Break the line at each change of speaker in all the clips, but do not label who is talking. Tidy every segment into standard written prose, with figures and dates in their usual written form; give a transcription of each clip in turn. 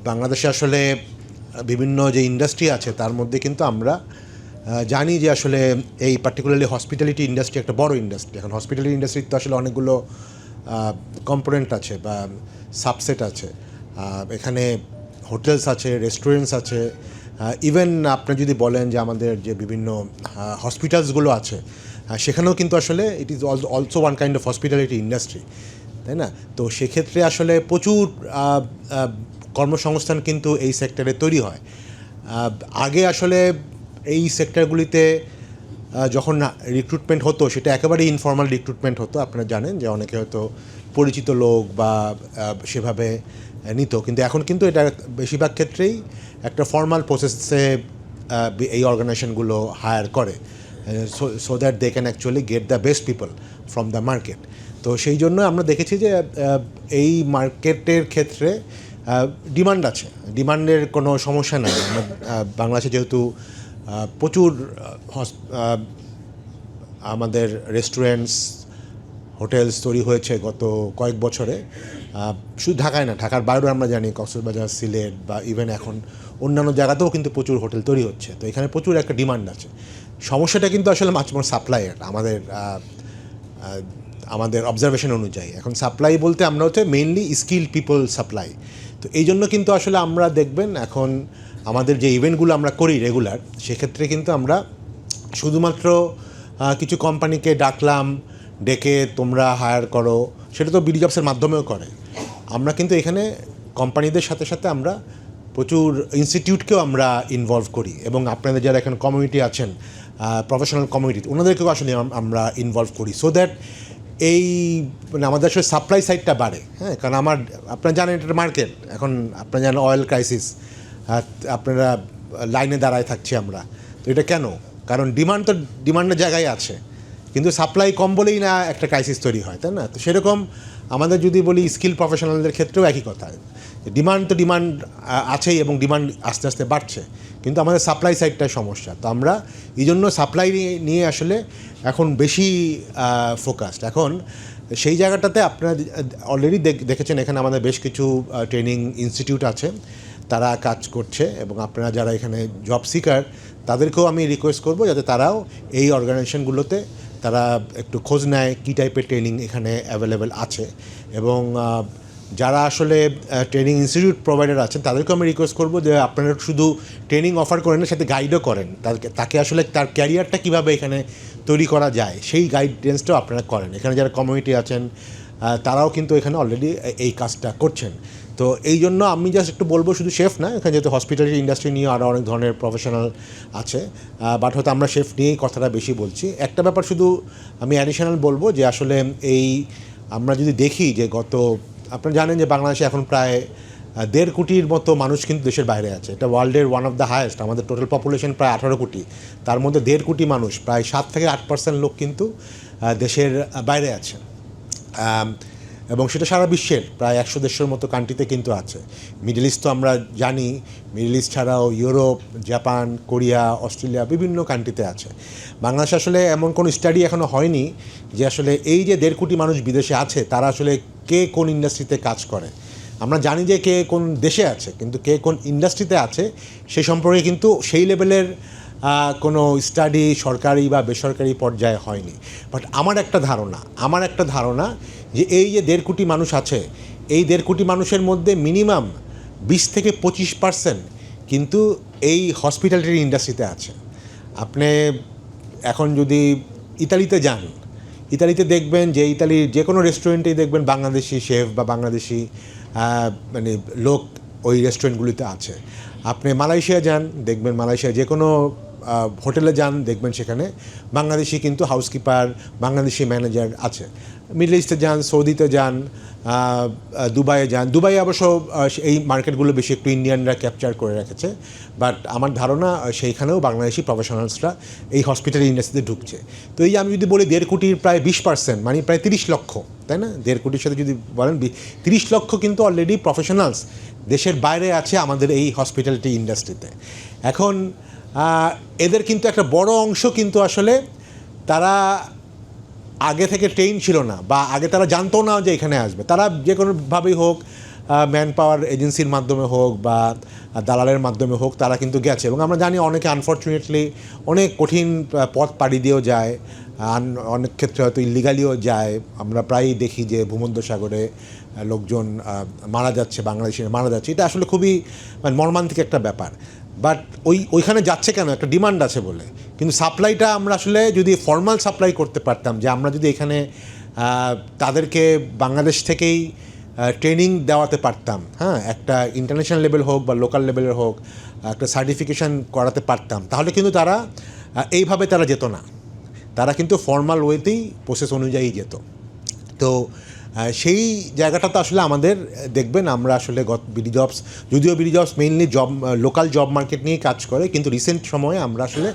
বাংলাদেশে আসলে বিভিন্ন যে ইন্ডাস্ট্রি আছে তার মধ্যে কিন্তু আমরা জানি যে আসলে এই পার্টিকুলারলি হসপিটালিটি ইন্ডাস্ট্রি একটা বড় ইন্ডাস্ট্রি। এখন হসপিটালিটি ইন্ডাস্ট্রির তো আসলে অনেকগুলো কম্পোনেন্ট আছে বা সাবসেট আছে। এখানে হোটেলস আছে, রেস্টুরেন্টস আছে, ইভেন আপনি যদি বলেন যে আমাদের যে বিভিন্ন হসপিটালসগুলো আছে সেখানেও কিন্তু আসলে it is also one kind of hospitality industry, তাই না? তো সেক্ষেত্রে আসলে প্রচুর কর্মসংস্থান কিন্তু এই সেক্টরে তৈরি হয়। আগে আসলে এই সেক্টরগুলিতে যখন রিক্রুটমেন্ট হতো সেটা একেবারেই ইনফর্মাল রিক্রুটমেন্ট হতো। আপনারা জানেন যে অনেকে হয়তো পরিচিত লোক বা সেভাবে নিত, কিন্তু এখন কিন্তু এটা বেশিরভাগ ক্ষেত্রেই একটা ফর্মাল প্রসেসে এই অর্গানাইজেশনগুলো হায়ার করে so that they can actually get the best people from the market. তো সেই জন্য আমরা দেখেছি যে এই মার্কেটের ক্ষেত্রে ডিমান্ড আছে, ডিমান্ডের কোনো সমস্যা নাই। বাংলাদেশে যেহেতু প্রচুর আমাদের রেস্টুরেন্টস, হোটেলস তৈরি হয়েছে গত কয়েক বছরে, শুধু ঢাকায় না, ঢাকার বাইরেও আমরা জানি কক্সবাজার, সিলেট বা ইভেন এখন অন্যান্য জায়গাতেও কিন্তু প্রচুর হোটেল তৈরি হচ্ছে। তো এখানে প্রচুর একটা ডিমান্ড আছে। সমস্যাটা কিন্তু আসলে মাছ মোর সাপ্লাইয়ের, আমাদের অবজারভেশন অনুযায়ী। এখন সাপ্লাই বলতে আমরা হচ্ছে মেইনলি স্কিল পিপল সাপ্লাই। তো এই জন্য কিন্তু আসলে আমরা দেখবেন এখন আমাদের যে ইভেন্টগুলো আমরা করি রেগুলার, সেক্ষেত্রে কিন্তু আমরা শুধুমাত্র কিছু কোম্পানিকে ডাকলাম, ডেকে তোমরা হায়ার করো, সেটা তো বিডি জবসের মাধ্যমেও করে। আমরা কিন্তু এখানে কোম্পানিদের সাথে সাথে আমরা প্রচুর ইনস্টিটিউটকেও আমরা ইনভলভ করি, এবং আপনাদের যারা এখানে কমিউনিটি আছেন, প্রফেশনাল কমিউনিটি, ওনাদেরকেও আসলে আমরা ইনভলভ করি সো দ্যাট এই মানে আমাদের আসলে সাপ্লাই সাইডটা বাড়ে। হ্যাঁ, কারণ আপনারা জানেন এটা মার্কেট, এখন আপনারা জানেন অয়েল ক্রাইসিস, আপনারা লাইনে দাঁড়ায় থাকছি আমরা। তো এটা কেন? কারণ ডিমান্ডের জায়গায় আছে, কিন্তু সাপ্লাই কম বলেই না একটা ক্রাইসিস তৈরি হয়, তাই না? তো সেরকম আমাদের যদি বলি স্কিল প্রফেশনালদের ক্ষেত্রেও একই কথা। ডিমান্ড আছেই এবং ডিমান্ড আস্তে আস্তে বাড়ছে, কিন্তু আমাদের সাপ্লাই সাইডটাই সমস্যা। তো আমরা এই জন্য সাপ্লাই নিয়ে আসলে এখন বেশি ফোকাসড। এখন সেই জায়গাটাতে আপনারা অলরেডি দেখেছেন এখানে আমাদের বেশ কিছু ট্রেনিং ইনস্টিটিউট আছে, তারা কাজ করছে, এবং আপনারা যারা এখানে জব সিকার তাদেরকেও আমি রিকোয়েস্ট করব যাতে তারাও এই অর্গানাইজেশনগুলোতে তারা একটু খোঁজ নেয় কী টাইপের ট্রেনিং এখানে অ্যাভেলেবেল আছে। এবং যারা আসলে ট্রেনিং ইনস্টিটিউট প্রোভাইডার আছেন তাদেরকেও আমি রিকোয়েস্ট করবো যে আপনারা শুধু ট্রেনিং অফার করেন না, সাথে গাইডও করেন, তাকে আসলে তার ক্যারিয়ারটা কীভাবে এখানে তৈরি করা যায় সেই গাইডেন্সটাও আপনারা করেন। এখানে যারা কমিউনিটি আছেন তারাও কিন্তু এখানে অলরেডি এই কাজটা করছেন। তো এই জন্য আমি জাস্ট একটু বলবো, শুধু শেফ না, এখানে যেহেতু হসপিটালিটি ইন্ডাস্ট্রি নিয়ে আরও অনেক ধরনের প্রফেশনাল আছে, বাট হয়তো আমরা শেফ নিয়েই কথাটা বেশি বলছি। একটা ব্যাপার শুধু আমি অ্যাডিশনাল বলবো যে আসলে এই আমরা যদি দেখি যে আপনারা জানেন যে বাংলাদেশে এখন প্রায় 1.5 কোটির মতো মানুষ কিন্তু দেশের বাইরে আছে। এটা ওয়ার্ল্ডের ওয়ান অফ দ্য হায়েস্ট। আমাদের টোটাল পপুলেশন প্রায় 18 কোটি, তার মধ্যে 1.5 কোটি মানুষ, প্রায় 7 থেকে 8% লোক কিন্তু দেশের বাইরে আছে, এবং সেটা সারা বিশ্বের প্রায় 100-150 মতো কান্ট্রিতে কিন্তু আছে। মিডল ইস্ট তো আমরা জানি, মিডল ইস্ট ছাড়াও ইউরোপ, জাপান, কোরিয়া, অস্ট্রেলিয়া বিভিন্ন কান্ট্রিতে আছে। বাংলাদেশ আসলে এমন কোনো স্টাডি এখনও হয়নি যে আসলে এই যে 1.5 কোটি মানুষ বিদেশে আছে তারা আসলে কে কোন ইন্ডাস্ট্রিতে কাজ করে। আমরা জানি যে কে কোন দেশে আছে, কিন্তু কে কোন ইন্ডাস্ট্রিতে আছে সে সম্পর্কে কিন্তু সেই লেভেলের কোনো স্টাডি সরকারি বা বেসরকারি পর্যায়ে হয়নি। বাট আমার একটা ধারণা যে এই যে 1.5 কোটি মানুষ আছে, এই 1.5 কোটি মানুষের মধ্যে মিনিমাম 20 থেকে 25% কিন্তু এই হসপিটালিটি ইন্ডাস্ট্রিতে আছে। আপনি এখন যদি ইতালিতে যান, ইতালিতে দেখবেন যে ইতালির যে কোনো রেস্টুরেন্টেই দেখবেন বাংলাদেশি শেফ বা বাংলাদেশি মানে লোক ওই রেস্টুরেন্টগুলিতে আছে। আপনি মালয়েশিয়া যান, দেখবেন মালয়েশিয়া যে কোনো হোটেলে যান, দেখবেন সেখানে বাংলাদেশি কিন্তু হাউসকিপার, বাংলাদেশি ম্যানেজার আছে। মিডল ইস্টে যান, সৌদিতে যান, দুবাইয়ে যান। দুবাই অবশ্য এই মার্কেটগুলো বেশি একটু ইন্ডিয়ানরা ক্যাপচার করে রেখেছে, বাট আমার ধারণা সেইখানেও বাংলাদেশি প্রফেশনালসরা এই হসপিটাল ইন্ডাস্ট্রিতে ঢুকছে। তো এই আমি যদি বলি 1.5 কোটির প্রায় 20%, মানে প্রায় 30 লক্ষ, তাই না? 1.5 কোটির সাথে যদি বলেন 30 লক্ষ কিন্তু অলরেডি প্রফেশনালস দেশের বাইরে আছে আমাদের এই হসপিটালিটি ইন্ডাস্ট্রিতে। এখন এদের কিন্তু একটা বড় অংশ কিন্তু আসলে তারা আগে থেকে ট্রেন ছিল না, বা আগে তারা জানতো না যে এখানে আসবে। তারা যে কোনোভাবেই হোক ম্যান পাওয়ার এজেন্সির মাধ্যমে হোক বা দালালের মাধ্যমে হোক তারা কিন্তু গেছে, এবং আমরা জানি অনেকে আনফর্চুনেটলি অনেক কঠিন পথ পাড়ি দিয়েও যায়, অনেক ক্ষেত্রে হয়তো ইলিগালিও যায়। আমরা প্রায়ই দেখি যে ভূমধ্যসাগরে লোকজন মারা যাচ্ছে, বাংলাদেশে মারা যাচ্ছে, এটা আসলে খুবই মানে মর্মান্তিক একটা ব্যাপার। বাট ওইখানে যাচ্ছে কেন? একটা ডিমান্ড আছে বলে। কিন্তু সাপ্লাইটা আমরা আসলে যদি ফর্মাল সাপ্লাই করতে পারতাম, যে আমরা যদি এখানে তাদেরকে বাংলাদেশ থেকেই ট্রেনিং দেওয়াতে পারতাম, হ্যাঁ, একটা ইন্টারন্যাশনাল লেভেল হোক বা লোকাল লেভেলের হোক, একটা সার্টিফিকেশান করাতে পারতাম, তাহলে কিন্তু তারা এইভাবে তারা যেত না, তারা কিন্তু ফর্মাল ওয়েতেই প্রসেস অনুযায়ী যেত। তো সেই জায়গাটা তো আসলে আমাদের দেখবেন, আমরা আসলে বিডি জবস, যদিও BD jobs mainly local job market নিয়েই কাজ করে, কিন্তু রিসেন্ট সময়ে আমরা আসলে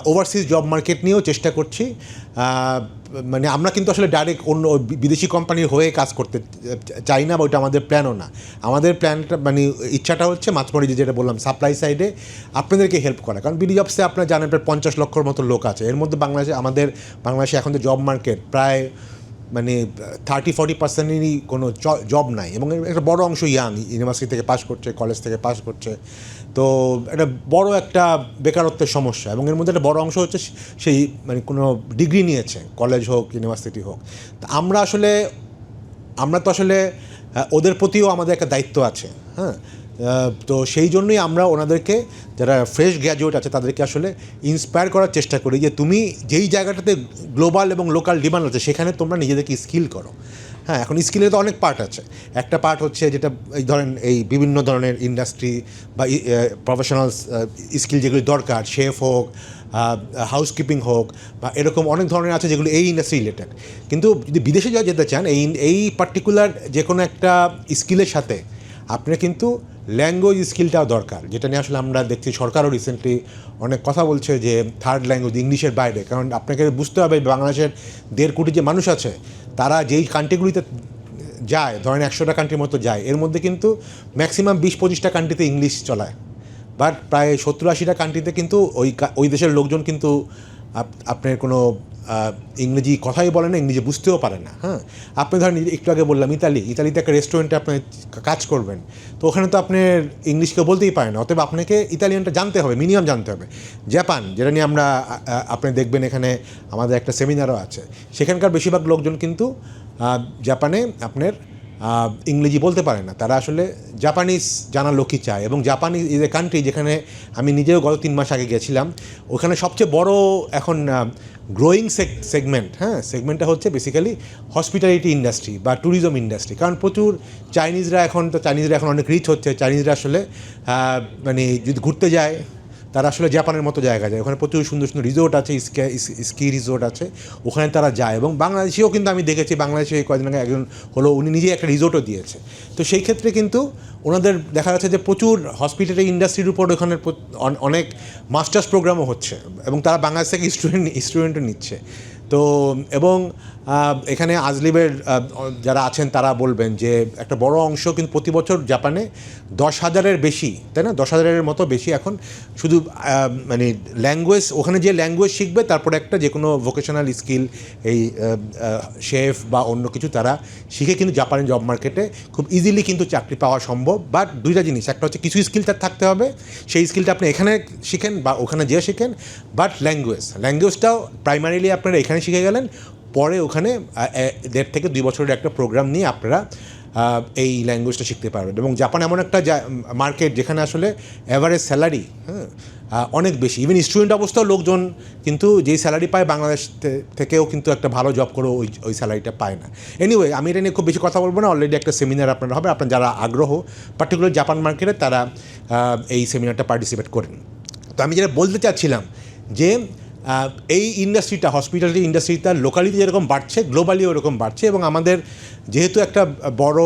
ওভারসিজ জব মার্কেট নিয়েও চেষ্টা করছি। মানে আমরা কিন্তু আসলে ডাইরেক্ট অন্য বিদেশি কোম্পানির হয়ে কাজ করতে চাই না, বা ওইটা আমাদের প্ল্যানও না। আমাদের প্ল্যানটা মানে ইচ্ছাটা হচ্ছে মাঝপরে যেটা বললাম সাপ্লাই সাইডে আপনাদেরকে হেল্প করা, কারণ বিডি জবসে আপনারা জানেন প্রায় 50 লক্ষর মতো লোক আছে, এর মধ্যে বাংলাদেশে এখন তো জব মার্কেট প্রায় মানে 30-40%-ই কোনো জব নাই, এবং একটা বড় অংশ ইয়াং, ইউনিভার্সিটি থেকে পাস করছে, কলেজ থেকে পাস করছে। তো এটা বড় একটা বেকারত্বের সমস্যা, এবং এর মধ্যে একটা বড় অংশ হচ্ছে সেই মানে কোনো ডিগ্রি নিয়েছে, কলেজ হোক ইউনিভার্সিটি হোক। তা আমরা তো আসলে ওদের প্রতিও আমাদের একটা দায়িত্ব আছে, হ্যাঁ। তো সেই জন্যই আমরা ওনাদেরকে, যারা ফ্রেশ গ্র্যাজুয়েট আছে তাদেরকে আসলে ইন্সপায়ার করার চেষ্টা করি যে তুমি যেই জায়গাটাতে গ্লোবাল এবং লোকাল ডিমান্ড আছে সেখানে তোমরা নিজেদেরকে স্কিল করো। হ্যাঁ, এখন স্কিলের তো অনেক পার্ট আছে। একটা পার্ট হচ্ছে যেটা এই ধরেন এই বিভিন্ন ধরনের ইন্ডাস্ট্রি বা প্রফেশনাল স্কিল যেগুলি দরকার, শেফ হোক, হাউসকিপিং হোক, বা এরকম অনেক ধরনের আছে যেগুলো এই ইন্ডাস্ট্রি রিলেটেড। কিন্তু যদি বিদেশে যেতে চান এই পার্টিকুলার যে কোনো একটা স্কিলের সাথে আপনার কিন্তু ল্যাঙ্গুয়েজ স্কিলটাও দরকার, যেটা নিয়ে আসলে আমরা দেখছি সরকারও রিসেন্টলি অনেক কথা বলছে যে থার্ড ল্যাঙ্গুয়েজ ইংলিশের বাইরে, কারণ আপনাকে বুঝতে হবে বাংলাদেশের 1.5 কোটি যে মানুষ আছে তারা যেই কান্ট্রিগুলিতে যায়, ধরেন 100টা কান্ট্রির মতো যায়, এর মধ্যে কিন্তু ম্যাক্সিমাম 20-25টা কান্ট্রিতে ইংলিশ চলায়, বাট প্রায় 70-80টা কান্ট্রিতে কিন্তু ওই দেশের লোকজন কিন্তু আপনার কোনো ইংরেজি কথাই বলে না, ইংরেজি বুঝতেও পারে না। হ্যাঁ, আপনি ধরেন একটু আগে বললাম ইতালিতে একটা রেস্টুরেন্টে আপনি কাজ করবেন, তো ওখানে তো আপনার ইংলিশ কেউ বলতেই পারে না, অতএব আপনাকে ইতালিয়ানটা জানতে হবে, মিনিমাম জানতে হবে। জাপান, যেটা নিয়ে আমরা আপনি দেখবেন এখানে আমাদের একটা সেমিনারও আছে, সেখানকার বেশিরভাগ লোকজন কিন্তু জাপানে আপনার ইংরেজি বলতে পারে না, তারা আসলে জাপানিজ জানার লোকই চায়। এবং জাপান ইজ এ কান্ট্রি যেখানে আমি নিজেও গত 3 মাস আগে গেছিলাম, ওখানে সবচেয়ে বড় এখন গ্রোয়িং সেগমেন্টটা হচ্ছে বেসিক্যালি হসপিটালিটি ইন্ডাস্ট্রি বা ট্যুরিজম ইন্ডাস্ট্রি, কারণ প্রচুর চাইনিজরা এখন অনেক রিচ হচ্ছে। চাইনিজরা আসলে মানে যদি ঘুরতে যায় তারা আসলে জাপানের মতো জায়গা যায়, ওখানে প্রচুর সুন্দর সুন্দর রিসোর্ট আছে, স্কি রিসোর্ট আছে, ওখানে তারা যায়। এবং বাংলাদেশেও কিন্তু আমি দেখেছি, বাংলাদেশে কয়েকদিন আগে একজন হলো, উনি নিজেই একটা রিসোর্টও দিয়েছে। তো সেই ক্ষেত্রে কিন্তু ওনাদের দেখা যাচ্ছে যে প্রচুর হসপিটালিটি ইন্ডাস্ট্রির উপর ওখানে অনেক মাস্টার্স প্রোগ্রামও হচ্ছে, এবং তারা বাংলাদেশ থেকে স্টুডেন্টও নিচ্ছে। তো এবং এখানে আজলিবের যারা আছেন তারা বলবেন যে একটা বড় অংশ কিন্তু প্রতি বছর জাপানে 10,000-এর বেশি, তাই না, 10,000-এর মতো বেশি এখন শুধু মানে ল্যাঙ্গুয়েজ, ওখানে যে ল্যাঙ্গুয়েজ শিখবে তারপরে একটা যে কোনো ভোকেশনাল স্কিল, এই শেফ বা অন্য কিছু তারা শিখে কিন্তু জাপানের জব মার্কেটে খুব ইজিলি কিন্তু চাকরি পাওয়া সম্ভব। বাট দুইটা জিনিস, একটা হচ্ছে কিছু স্কিল তার থাকতে হবে, সেই স্কিলটা আপনি এখানে শিখেন বা ওখানে যেয়ে শিখেন। বাট ল্যাঙ্গুয়েজটাও প্রাইমারিলি আপনারা এখানে শিখে গেলেন, পরে ওখানে 1.5 থেকে 2 বছরের একটা প্রোগ্রাম নিয়ে আপনারা এই ল্যাঙ্গুয়েজটা শিখতে পারবেন। এবং জাপান এমন একটা মার্কেট যেখানে আসলে অ্যাভারেজ স্যালারি অনেক বেশি, ইভেন স্টুডেন্ট অবস্থাও লোকজন কিন্তু যেই স্যালারি পায় বাংলাদেশ থেকেও কিন্তু একটা ভালো জব করে ওই স্যালারিটা পায় না। এনিওয়ে, আমি এটা নিয়ে খুব বেশি কথা বলবো না, অলরেডি একটা সেমিনার আপনার হবে, আপনার যারা আগ্রহ পার্টিকুলার জাপান মার্কেটে তারা এই সেমিনারটা পার্টিসিপেট করেন। তো আমি যেটা বলতে চাচ্ছিলাম যে এই ইন্ডাস্ট্রিটা, হসপিটালিটি ইন্ডাস্ট্রিটা লোকালিতে যেরকম বাড়ছে, গ্লোবালিও ওরকম বাড়ছে। এবং আমাদের যেহেতু একটা বড়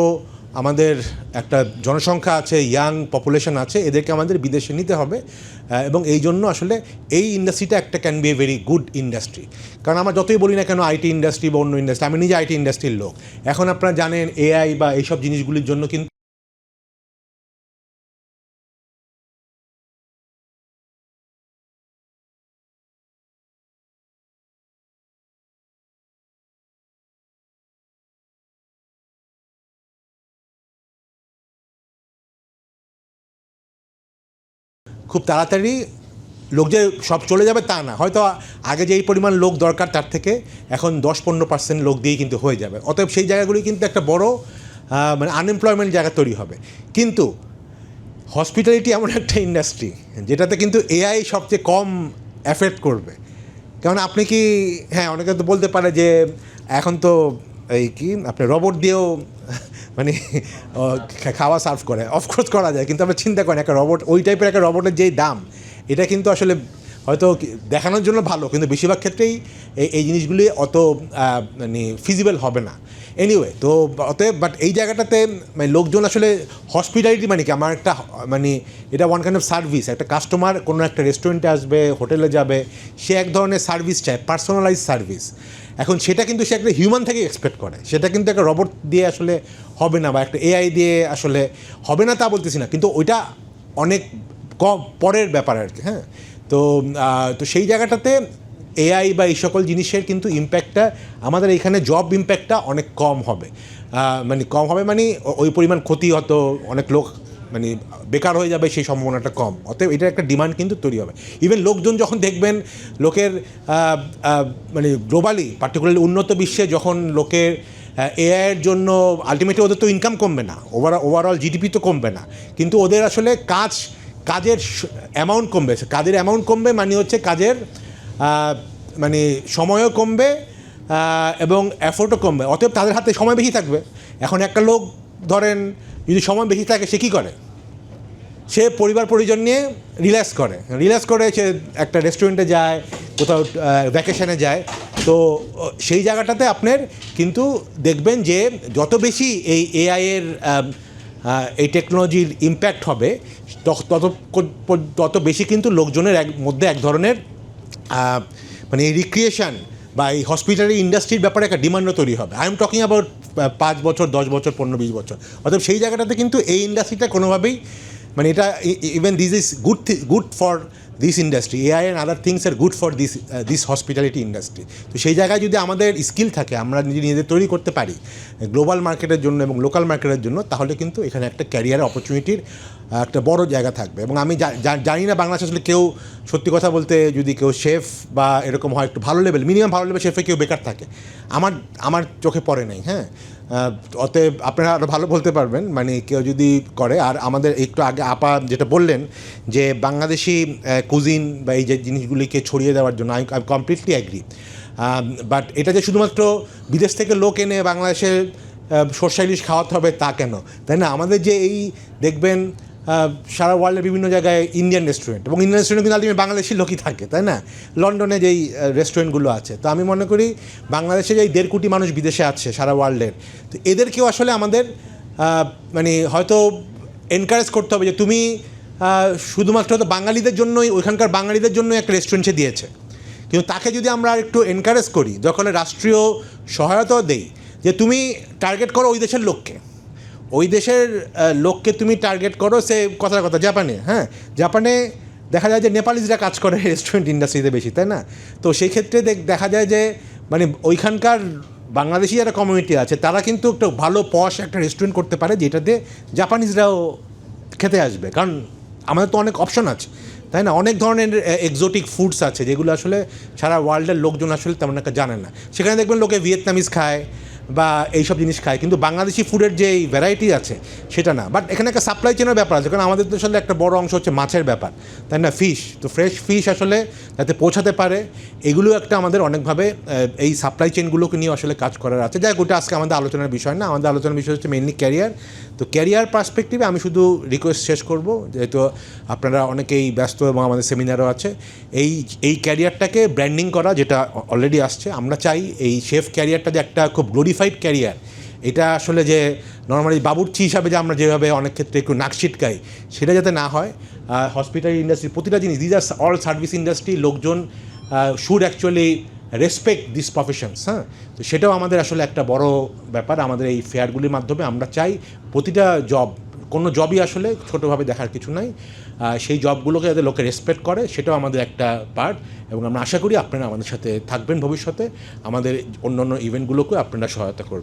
আমাদের একটা জনসংখ্যা আছে, ইয়াং পপুলেশন আছে, এদেরকে আমাদের বিদেশে নিতে হবে। এবং এই জন্য আসলে এই ইন্ডাস্ট্রিটা একটা can B a very good industry. কারণ আমরা যতই বলি না কেন আইটি ইন্ডাস্ট্রি বা অন্য ইন্ডাস্ট্রি, আমি নিজে আইটি ইন্ডাস্ট্রির লোক। এখন আপনারা জানেন এআই বা এইসব জিনিসগুলির জন্য কিন্তু খুব তাড়াতাড়ি লোক যে সব চলে যাবে তা না, হয়তো আগে যেই পরিমাণ লোক দরকার তার থেকে এখন 10-15% লোক দিয়েই কিন্তু হয়ে যাবে। অতএব সেই জায়গাগুলি কিন্তু একটা বড় মানে আনএমপ্লয়মেন্ট জায়গা তৈরি হবে। কিন্তু হসপিটালিটি এমন একটা ইন্ডাস্ট্রি যেটাতে কিন্তু এআই সবচেয়ে কম এফেক্ট করবে। কারণ আপনি কি, হ্যাঁ, অনেকে তো বলতে পারে যে এখন তো এই কি আপনি রোবট দিয়েও মানে খাওয়া সার্ভ করে, অফকোর্স করা যায়, কিন্তু আপনি চিন্তা করেন একটা রোবট, ওই টাইপের একটা রোবটের যেই দাম, এটা কিন্তু আসলে হয়তো দেখানোর জন্য ভালো, কিন্তু বেশিরভাগ ক্ষেত্রেই এই জিনিসগুলি অত মানে ফিজিবল হবে না। এনিওয়ে, তো অতএব বাট এই জায়গাটাতে মানে লোকজন আসলে হসপিটালিটি মানে কি আমার একটা মানে এটা ওয়ান কাইন্ড অফ সার্ভিস। একটা কাস্টমার কোনো একটা রেস্টুরেন্টে আসবে, হোটেলে যাবে, সে এক ধরনের সার্ভিস চায়, পার্সোনালাইজ সার্ভিস। এখন সেটা কিন্তু সে একটা হিউম্যান থেকে এক্সপেক্ট করে, সেটা কিন্তু একটা রোবট দিয়ে আসলে হবে না, বা একটা এআই দিয়ে আসলে হবে না তা বলতেছি না, কিন্তু ওইটা অনেক কম পরের ব্যাপার আর কি। হ্যাঁ, তো সেই জায়গাটাতে এআই বা এই সকল জিনিসের কিন্তু ইম্প্যাক্টটা আমাদের এখানে জব ইম্প্যাক্টটা অনেক কম হবে, মানে কম হবে মানে ওই পরিমাণ ক্ষতি হতো, অনেক লোক মানে বেকার হয়ে যাবে, সেই সম্ভাবনাটা কম। অতএব এটার একটা ডিমান্ড কিন্তু তৈরি হবে। ইভেন লোকজন যখন দেখবেন লোকের মানে গ্লোবালি পার্টিকুলারলি উন্নত বিশ্বে যখন লোকের এআইয়ের জন্য আলটিমেটলি ওদের তো ইনকাম কমবে না, ওভারঅল জিডিপি তো কমবে না, কিন্তু ওদের আসলে কাজের অ্যামাউন্ট কমবে। কাজের অ্যামাউন্ট কমবে মানে হচ্ছে কাজের মানে সময়ও কমবে এবং এফোর্টও কমবে, অতএব তাদের হাতে সময় বেশি থাকবে। এখন একটা লোক ধরেন যদি সময় বেশি থাকে, সে কী করে? সে পরিবার পরিজন নিয়ে রিল্যাক্স করে সে একটা রেস্টুরেন্টে যায়, কোথাও ভ্যাকেশনে যায়। তো সেই জায়গাটাতে আপনার কিন্তু দেখবেন যে যত বেশি এই এআইয়ের এই টেকনোলজির ইম্প্যাক্ট হবে, তত বেশি কিন্তু লোকজনের মধ্যে এক ধরনের মানে এই রিক্রিয়েশন বা এই হসপিটালি ইন্ডাস্ট্রির ব্যাপারে একটা ডিমান্ডও তৈরি হবে। আই এম টকিং অ্যাবাউট 5 বছর, 10 বছর, 15-20 বছর। অর্থাৎ সেই জায়গাটাতে কিন্তু এই ইন্ডাস্ট্রিটা কোনোভাবেই মানে এটা even this is good for this industry, AI and other things are good for this hospitality industry. তো সেই জায়গায় যদি আমাদের স্কিল থাকে, আমরা নিজেদের তৈরি করতে পারি গ্লোবাল মার্কেটের জন্য এবং লোকাল মার্কেটের জন্য, তাহলে কিন্তু এখানে একটা ক্যারিয়ার অপরচুনিটির একটা বড় জায়গা থাকবে। এবং আমি জানি না বাংলাদেশে আসলে কেউ, সত্যি কথা বলতে, যদি কেউ শেফ বা এরকম হয় একটু ভালো লেভেল, মিনিমাম ভালো লেভেল শেফে কেউ বেকার থাকে, আমার চোখে পড়ে নাই। হ্যাঁ, অতএব আপনারা আরও ভালো বলতে পারবেন মানে কেউ যদি করে। আর আমাদের একটু আগে আপা যেটা বললেন যে বাংলাদেশি কুজিন বা এই যে জিনিসগুলিকে ছড়িয়ে দেওয়ার জন্য, আই কমপ্লিটলি অ্যাগ্রি। বাট এটা যে শুধুমাত্র বিদেশ থেকে লোক এনে বাংলাদেশের সরষা ইলিশ খাওয়াতে হবে তা কেন, তাই না? আমাদের যে এই দেখবেন সারা ওয়ার্ল্ডের বিভিন্ন জায়গায় ইন্ডিয়ান রেস্টুরেন্ট, এবং ইন্ডিয়ান রেস্টুরেন্ট কিন্তু আলটিমেটলি বাংলাদেশি লোকই থাকে, তাই না? লন্ডনে যেই রেস্টুরেন্টগুলো আছে, তো আমি মনে করি বাংলাদেশে যেই 1.5 কোটি মানুষ বিদেশে আছে সারা ওয়ার্ল্ডের, তো এদেরকেও আসলে আমাদের মানে হয়তো এনকারেজ করতে হবে যে তুমি শুধুমাত্র হয়তো বাঙালিদের জন্যই, ওইখানকার বাঙালিদের জন্যই একটা রেস্টুরেন্ট সে দিয়েছে, কিন্তু তাকে যদি আমরা একটু এনকারেজ করি, যখন রাষ্ট্রীয় সহায়তাও দেই, যে তুমি টার্গেট করো ওই দেশের লোককে, ওই দেশের লোককে তুমি টার্গেট করো। সে কথার কথা জাপানে, হ্যাঁ, জাপানে দেখা যায় যে নেপালিজরা কাজ করে রেস্টুরেন্ট ইন্ডাস্ট্রিতে বেশি, তাই না? তো সেই ক্ষেত্রে দেখা যায় যে মানে ওইখানকার বাংলাদেশি যারা কমিউনিটি আছে, তারা কিন্তু একটা ভালো পশ একটা রেস্টুরেন্ট করতে পারে, যেটাতে জাপানিজরাও খেতে আসবে। কারণ আমাদের তো অনেক অপশন আছে, তাই না? অনেক ধরনের এক্সোটিক ফুডস আছে যেগুলো আসলে সারা ওয়ার্ল্ডের লোকজন আসলে তেমন একটা জানে না। সেখানে দেখবেন লোকে ভিয়েতনামিজ খায় বা এইসব জিনিস খায়, কিন্তু বাংলাদেশি ফুডের যে ভ্যারাইটি আছে সেটা না। বাট এখানে একটা সাপ্লাই চেনের ব্যাপার আছে, কারণ আমাদের তো আসলে একটা বড় অংশ হচ্ছে মাছের ব্যাপার, তাই না? ফিশ, তো ফ্রেশ ফিশ আসলে যাতে পৌঁছাতে পারে, এগুলো একটা আমাদের অনেকভাবে এই সাপ্লাই চেনগুলোকে নিয়ে আসলে কাজ করার আছে। যাই ওটা আজকে আমাদের আলোচনার বিষয় না, আমাদের আলোচনার বিষয় হচ্ছে মেইনলি ক্যারিয়ার। তো ক্যারিয়ার পার্সপেক্টিভে আমি শুধু রিকোয়েস্ট শেষ করব, যেহেতু আপনারা অনেকেই ব্যস্ত এবং আমাদের সেমিনারও আছে, এই ক্যারিয়ারটাকে ব্র্যান্ডিং করা, যেটা অলরেডি আসছে। আমরা চাই এই শেফ ক্যারিয়ারটা যে একটা খুব গ্লোরিফাইড ক্যারিয়ার, এটা আসলে যে নর্মালি বাবুর্চি হিসাবে যে আমরা যেভাবে অনেক ক্ষেত্রে একটু নাক ছিটকাই, সেটা যাতে না হয়। হসপিটাল ইন্ডাস্ট্রি, প্রতিটা জিনিস, দিস আর অল সার্ভিস ইন্ডাস্ট্রি, লোকজন should actually respect this professions. হ্যাঁ, তো সেটাও আমাদের আসলে একটা বড় ব্যাপার। আমাদের এই ফেয়ারগুলির মাধ্যমে আমরা চাই প্রতিটা জব, কোনো জবই আসলে ছোটোভাবে দেখার কিছু নাই, সেই জবগুলোকে যাতে লোকে রেসপেক্ট করে, সেটাও আমাদের একটা পার্ট। এবং আমরা আশা করি আপনারা আমাদের সাথে থাকবেন ভবিষ্যতে, আমাদের অন্য অন্য ইভেন্টগুলোকেও আপনারা সহায়তা করবেন।